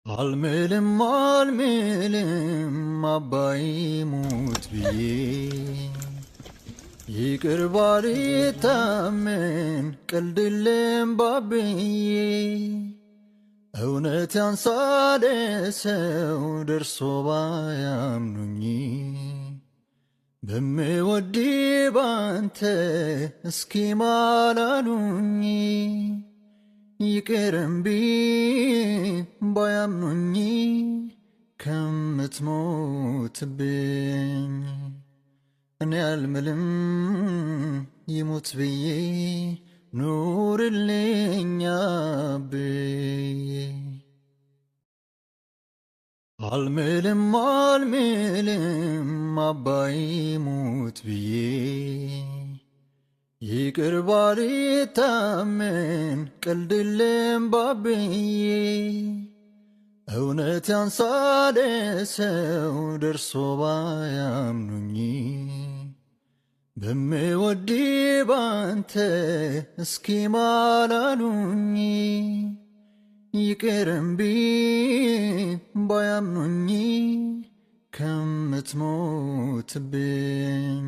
አልምልም አልምልም አባይ ሙት ብዬ ይቅር ባልታመን ቀልድልም ባብዬ እውነት ያንሳለ ሰው ደርሶ ባያምኑኝ በምወድ ባንተ እስኪ ማላሉኝ ይቅርምቢ ባያምኑኝ ከምትሞትብኝ እኔ አልምልም ይሙት ብዬ ኑርልኝ አብዬ አልምልም አልምልም አባይ ሙት ብዬ ይቅር ባልታመን ቀልድልም ባብዬ እውነት ያንሳለ ሰው ደርሶ ባያምኑኝ በምወድ ባንተ እስኪ ማላሉኝ ይቅርምቢ ባያምኑኝ ከምትሞትብኝ